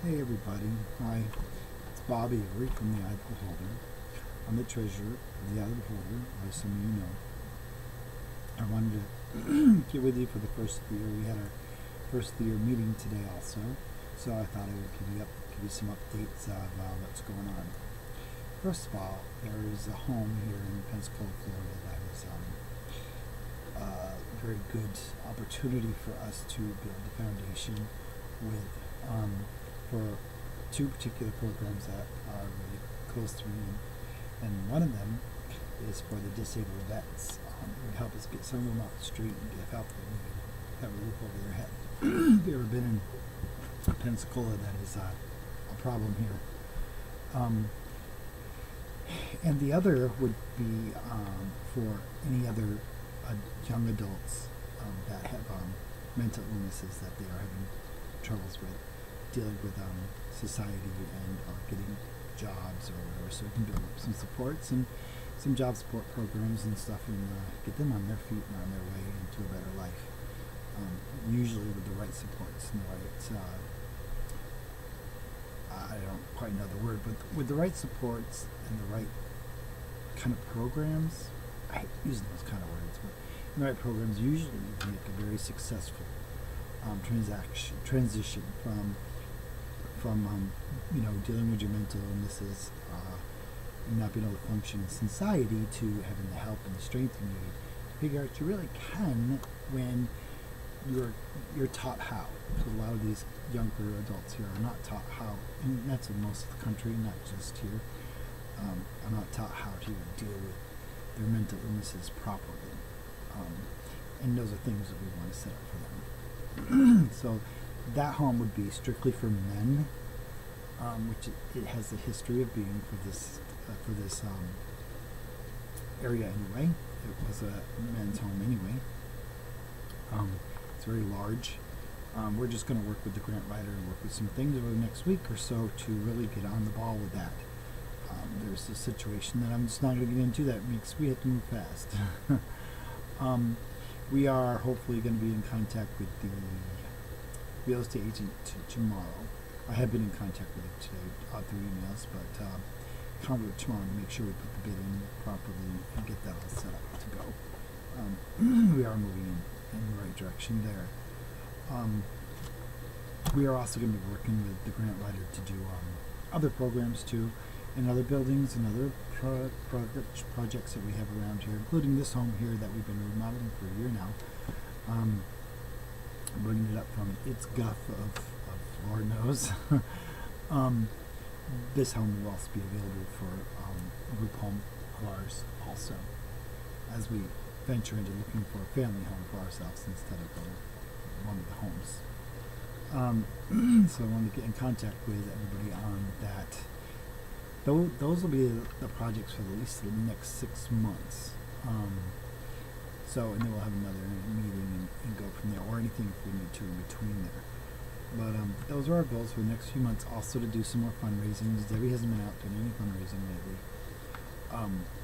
Hey everybody, hi, it's Bobby Avery from the Eye of the Beholder. I'm the treasurer of the Eye of the Beholder, as some of you know. I wanted to get with you for the first of the year. We had our first of the year meeting today also, so I thought I would give you some updates of what's going on. First of all, there is a home here in Pensacola, Florida that is a very good opportunity for us to build a foundation with for two particular programs that are really close to me, and one of them is for the disabled vets. It would help us get some of them off the street and get help that need, have a roof over their head. If you've ever been in Pensacola, that is a problem here. And the other would be for any other young adults that have mental illnesses that they are having troubles with, dealing with society and getting jobs or whatever, so we can build up some supports and some job support programs and stuff, and get them on their feet and on their way into a better life. Usually with the right supports and the right, I don't quite know the word, but with the right supports and the right kind of programs, I hate using those kind of words, but in the right programs, usually you can make a very successful transition from dealing with your mental illnesses and not being able to function in society to having the help and the strength you need to figure out you really can when you're taught how. Because a lot of these younger adults here are not taught how, and that's in most of the country, not just here. Are not taught how to deal with their mental illnesses properly, and those are things that we want to set up for them. So that home would be strictly for men, which it has the history of being for this area anyway. It was a men's home anyway. It's very large. We're just going to work with the grant writer and work with some things over the next week or so to really get on the ball with that. There's a situation that I'm just not going to get into that makes we have to move fast. We are hopefully going to be in contact with the real estate agent tomorrow. I have been in contact with him today through emails, but contact tomorrow to make sure we put the bid in properly and get that all set up to go. We are moving in the right direction there. We are also going to be working with the grant writer to do other programs too, in other buildings and other projects that we have around here, including this home here that we've been remodeling for a year now. Bringing it up from its guff of Lord knows. This home will also be available for a group home of ours also, as we venture into looking for a family home for ourselves instead of one of the homes. So I wanted to get in contact with everybody on that. Those will be the projects for at least the next 6 months. And then we'll have another meeting and go from there, or anything if we need to in between there. But those are our goals for the next few months. Also to do some more fundraising. Debbie hasn't been out doing any fundraising lately.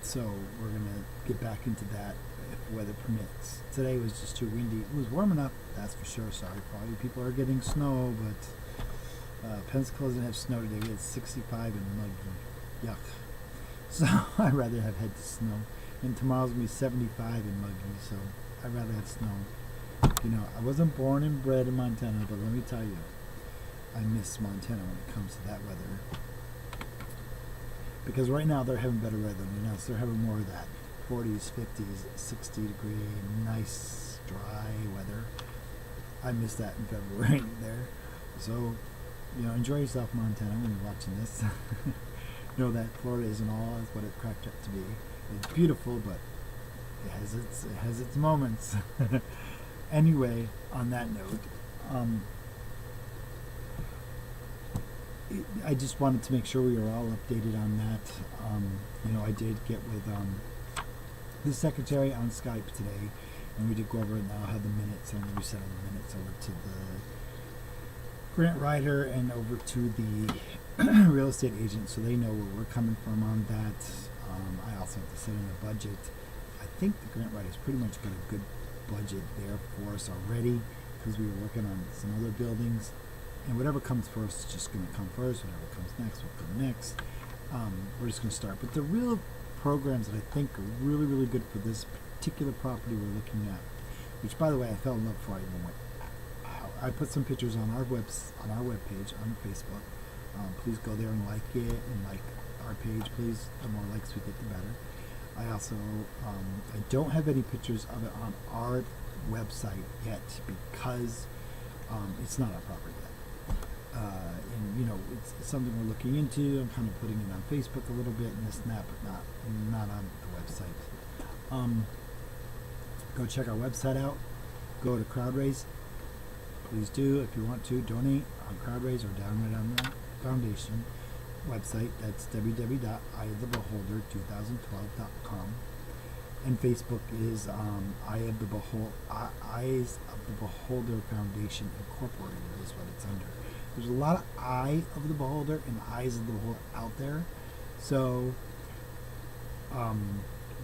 So we're going to get back into that if weather permits. Today was just too windy. It was warm enough, that's for sure. Sorry for all you people are getting snow, but Pensacola doesn't have snow today. We had 65 and muggy. Yuck. So I'd rather have had the snow. And tomorrow's going to be 75 and muggy, so I'd rather have snow. I wasn't born and bred in Montana, but let me tell you, I miss Montana when it comes to that weather. Because right now they're having better weather than us. They're having more of that 40s, 50s, 60-degree, nice, dry weather. I miss that in February there. So, enjoy yourself, Montana, when you're watching this. Know that Florida isn't all as what it cracked up to be. It's beautiful, but it has its moments. Anyway, on that note, I just wanted to make sure we were all updated on that. I did get with the secretary on Skype today, and we did go over it, and I'll have the minutes, and we sent the minutes over to the grant writer and over to the real estate agent, so they know where we're coming from on that. I also have to set in a budget. I think the grant writer's pretty much got a good budget there for us already, because we were working on some other buildings and whatever comes first is just going to come first. Whatever comes next will come next. We're just going to start. But the real programs that I think are really, really good for this particular property we're looking at, which, by the way, I fell in love before I even went out. I put some pictures on our webpage on Facebook. Please go there and like it, and like our page, please. The more likes we get, the better. I also, I don't have any pictures of it on our website yet because it's not our property yet. And you know, it's something we're looking into. I'm kind of putting it on Facebook a little bit and this and that, but not on the website. Go check our website out. Go to CrowdRaise. Please do, if you want to donate on CrowdRaise or download on the foundation website. That's www.eyeofthebeholder2012.com. And Facebook is Eyes of the Beholder Foundation Incorporated is what it's under. There's a lot of Eye of the Beholder and Eyes of the Beholder out there. So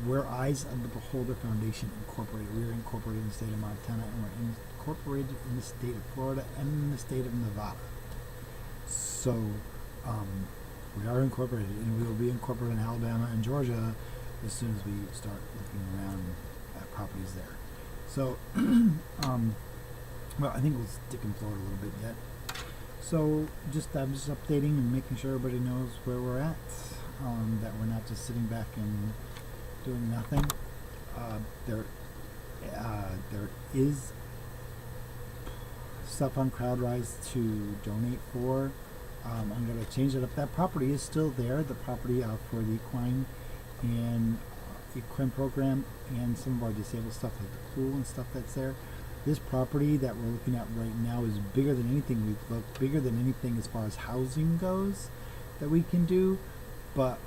we're Eyes of the Beholder Foundation Incorporated. We're incorporated in the state of Montana, and we're incorporated in the state of Florida and in the state of Nevada. So we are incorporated, and we will be incorporated in Alabama and Georgia as soon as we start looking around at properties there. So, well, I think we'll stick in Florida a little bit yet. So, I'm just updating and making sure everybody knows where we're at, that we're not just sitting back and doing nothing. There is stuff on CrowdRaise to donate for. I'm going to change it up. That property is still there. The property for the equine and equine program and some of our disabled stuff like the pool and stuff that's there. This property that we're looking at right now is bigger than anything we've looked, bigger than anything as far as housing goes that we can do, but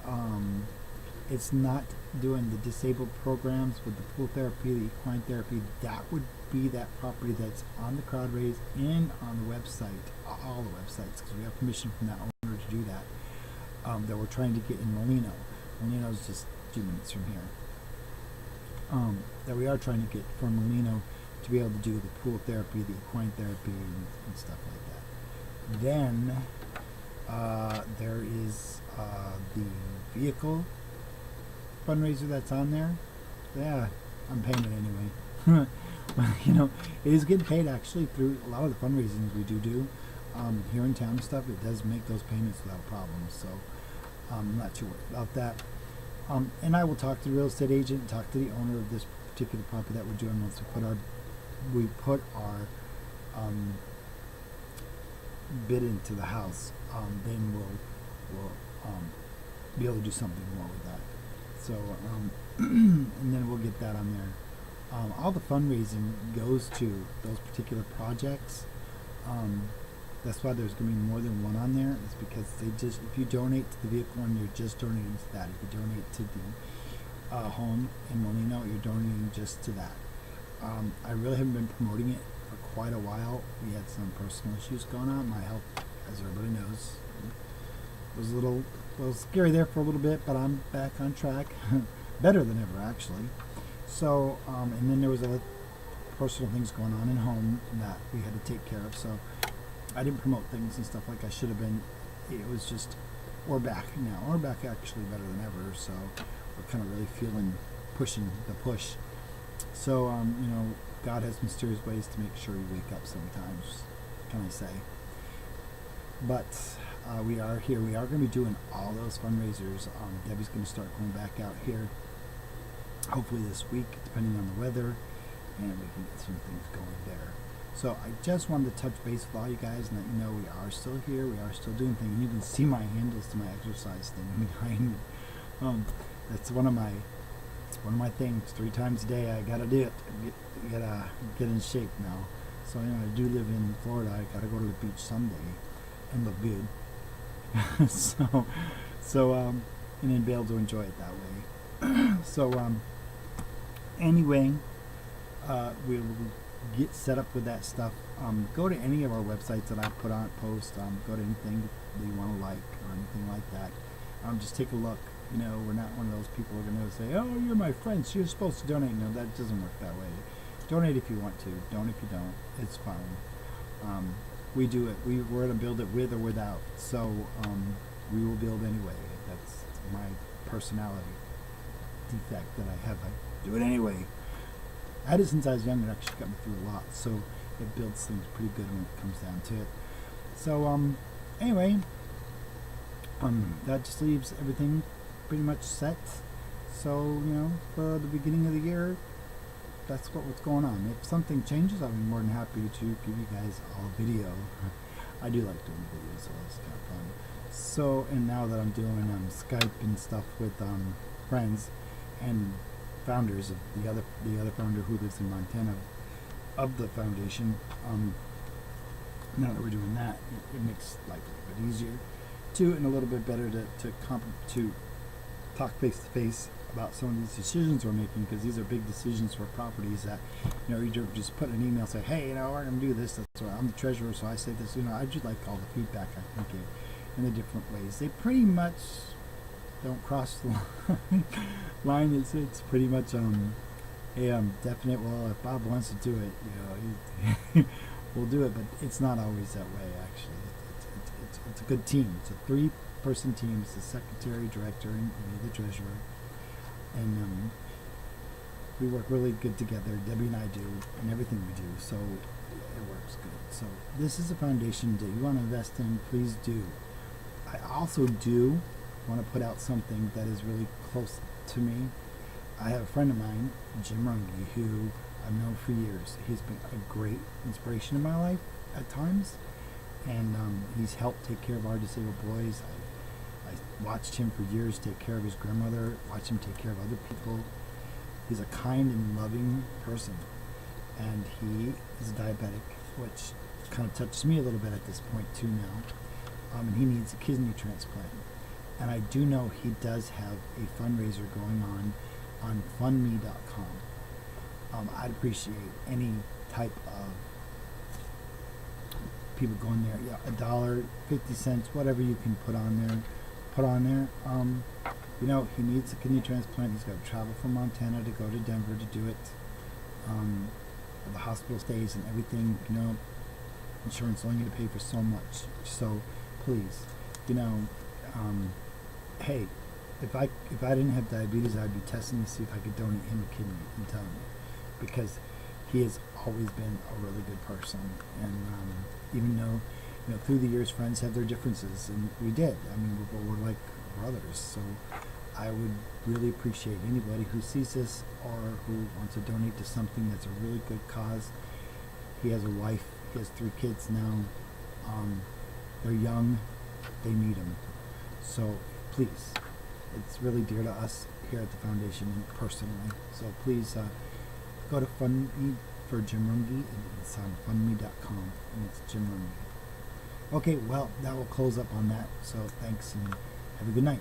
it's not doing the disabled programs with the pool therapy, the equine therapy. That would be that property that's on the CrowdRaise and on the website, all the websites, because we have permission from that owner to do that. That we're trying to get in Molino. Molino is just 2 minutes from here. That we are trying to get from Molino to be able to do the pool therapy, the equine therapy, and stuff like that. Then there is the vehicle fundraiser that's on there. Yeah, I'm paying it anyway. You know, it is getting paid actually through a lot of the fundraisings we do here in town and stuff. It does make those payments without problems, so I'm not too worried about that. And I will talk to the real estate agent and talk to the owner of this particular property that we're doing once we put our bid into the house. Then we'll be able to do something more with that. So and then we'll get that on there. All the fundraising goes to those particular projects. That's why there's going to be more than one on there. It's because if you donate to the vehicle one, you're just donating to that. If you donate to the home in Molino, you're donating just to that. I really haven't been promoting it for quite a while. We had some personal issues going on. My health, as everybody knows, was a little scary there for a little bit, but I'm back on track. Better than ever, actually. So, and then there was other personal things going on in home that we had to take care of. So I didn't promote things and stuff like I should have been. It was just, we're back now. We're back actually better than ever. So we're kind of really feeling pushing the push. So, you know, God has mysterious ways to make sure you wake up sometimes, can I say. But we are here. We are going to be doing all those fundraisers. Debbie's going to start going back out here, hopefully this week, depending on the weather, and we can get some things going there. So I just wanted to touch base with all you guys and let you know we are still here. We are still doing things. You can see my handles to my exercise thing behind me. That's one of my things. 3 times a day I gotta do it. Gotta get in shape now. So you know, I do live in Florida. I gotta go to the beach someday and look good. so and then be able to enjoy it that way. So anyway, we'll get set up with that stuff. Go to any of our websites that I put on post. Go to anything that you want to like or anything like that. Just take a look. You know, we're not one of those people who are going to say, "Oh, you're my friend, so you're supposed to donate." No, that doesn't work that way. Donate if you want to. Don't if you don't. It's fine. we do it. We're going to build it with or without. So we will build anyway. That's my personality defect that I have. I do it anyway. I had it since I was young. It actually got me through a lot. So it builds things pretty good when it comes down to it. So anyway, that just leaves everything pretty much set. So for the beginning of the year, that's what's going on. If something changes, I'll be more than happy to give you guys all a video. I do like doing videos, so it's kind of fun. So, and now that I'm doing Skype and stuff with friends and founders of the other founder who lives in Montana of the foundation, now that we're doing that, it makes life a little bit easier too, and a little bit better to talk face to face about some of these decisions we're making, because these are big decisions for properties that you just put an email, say, hey, we're going to do this. That's why I'm the treasurer, so I say this. I just like all the feedback I can give in the different ways. They pretty much don't cross the line. It's pretty much definite. Well, if Bob wants to do it, we'll do it. But it's not always that way. Actually, it's a good team. It's a 3-person team. It's the secretary, director, and me, the treasurer. And we work really good together. Debbie and I do, and everything we do, so it works good. So this is a foundation that you want to invest in, please do. I also do want to put out something that is really close to me. I have a friend of mine, Jim Runge, who I've known for years. He's been a great inspiration in my life at times, and he's helped take care of our disabled boys. I watched him for years take care of his grandmother, watched him take care of other people. He's a kind and loving person, and he is diabetic, which kind of touches me a little bit at this point too now, and he needs a kidney transplant. And I do know he does have a fundraiser going on fundme.com. I'd appreciate any type of people going there. Yeah, $1, 50 cents, whatever you can put on there. He needs a kidney transplant. He's got to travel from Montana to go to Denver to do it. The hospital stays and everything, insurance only going to pay for so much. So please, hey, if I didn't have diabetes, I'd be testing to see if I could donate him a kidney. I'm telling you, because he has always been a really good person, and even though through the years friends have their differences, and we did. I mean, we're like brothers. So I would really appreciate anybody who sees this or who wants to donate to something that's a really good cause. He has a wife. He has 3 kids now. They're young. They need him. So please, it's really dear to us here at the foundation and personally. So please go to FundMe for Jim Runge, and it's on fundme.com, and it's Jim Runge. Okay, well, that will close up on that. So thanks, and have a good night.